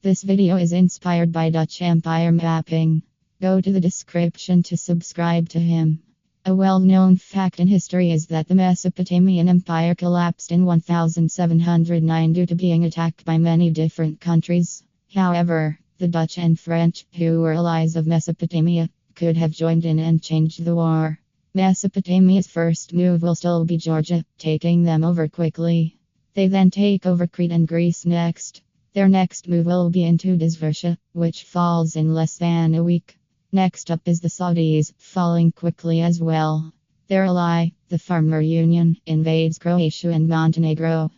This video is inspired by Dutch Empire mapping. Go to the description to subscribe to him. A well-known fact in history is that the Mesopotamian Empire collapsed in 1709 due to being attacked by many different countries. However, the Dutch and French, who were allies of Mesopotamia, could have joined in and changed the war. Mesopotamia's first move will still be Georgia, taking them over quickly. They then take over Crete and Greece next. Their next move will be into Persia, which falls in less than a week. Next up is the Saudis, falling quickly as well. Their ally, the Farmer Union, invades Croatia and Montenegro.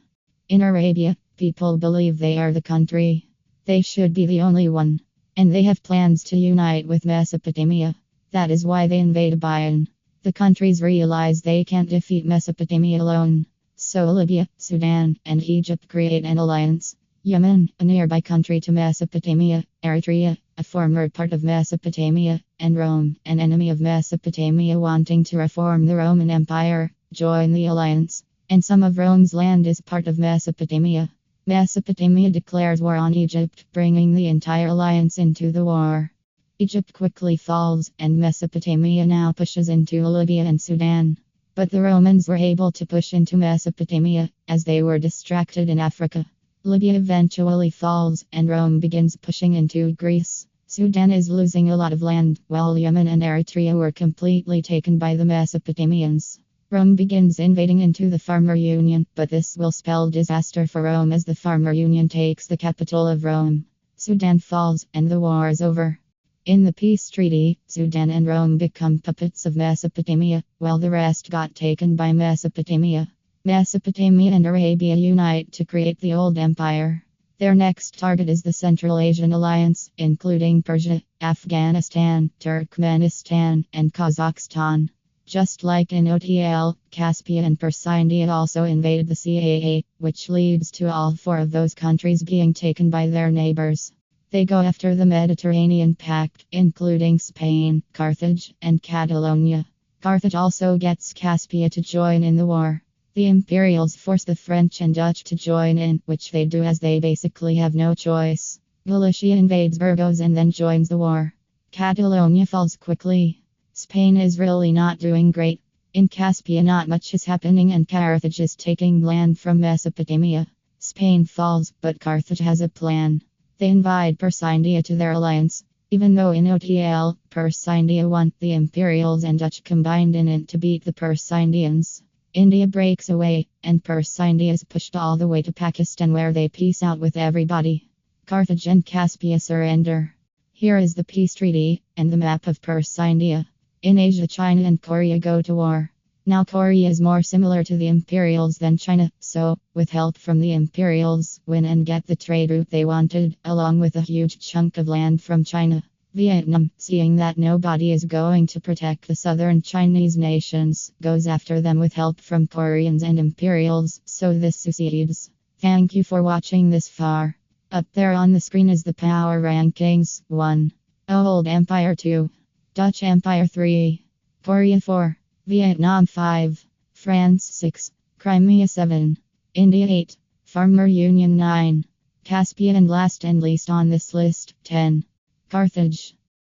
In Arabia, people believe they are the country. They should be the only one. And they have plans to unite with Mesopotamia. That is why they invade Abylan. The countries realize they can't defeat Mesopotamia alone. So Libya, Sudan, and Egypt create an alliance. Yemen, a nearby country to Mesopotamia, Eritrea, a former part of Mesopotamia, and Rome, an enemy of Mesopotamia wanting to reform the Roman Empire, join the alliance. And some of Rome's land is part of Mesopotamia. Mesopotamia declares war on Egypt, bringing the entire alliance into the war. Egypt quickly falls, and Mesopotamia now pushes into Libya and Sudan. But the Romans were able to push into Mesopotamia, as they were distracted in Africa. Libya eventually falls, and Rome begins pushing into Greece. Sudan is losing a lot of land, while Yemen and Eritrea were completely taken by the Mesopotamians. Rome begins invading into the Farmer Union, but this will spell disaster for Rome as the Farmer Union takes the capital of Rome. Sudan falls, and the war is over. In the peace treaty, Sudan and Rome become puppets of Mesopotamia, while the rest got taken by Mesopotamia. Mesopotamia and Arabia unite to create the Old Empire. Their next target is the Central Asian Alliance, including Persia, Afghanistan, Turkmenistan, and Kazakhstan. Just like in OTL, Caspia and Persia India also invaded the CAA, which leads to all four of those countries being taken by their neighbors. They go after the Mediterranean Pact, including Spain, Carthage, and Catalonia. Carthage also gets Caspia to join in the war. The Imperials force the French and Dutch to join in, which they do as they basically have no choice. Galicia invades Burgos and then joins the war. Catalonia falls quickly. Spain is really not doing great. In Caspia not much is happening and Carthage is taking land from Mesopotamia. Spain falls, but Carthage has a plan. They invite Persia India to their alliance. Even though in OTL, Persia India won, the Imperials and Dutch combined in it to beat the Persia Indians. India breaks away, and Persia India is pushed all the way to Pakistan where they peace out with everybody. Carthage and Caspia surrender. Here is the peace treaty, and the map of Persia India. In Asia, China and Korea go to war. Now Korea is more similar to the Imperials than China, so, with help from the Imperials, win and get the trade route they wanted, along with a huge chunk of land from China. Vietnam, seeing that nobody is going to protect the southern Chinese nations, goes after them with help from Koreans and Imperials, so this succeeds. Thank you for watching this far. Up there on the screen is the power rankings. 1. Old Empire 2. Dutch Empire 3. Korea 4. Vietnam 5. France 6. Crimea 7. India 8. Farmer Union 9. Caspia and last and least on this list, 10. Carthage.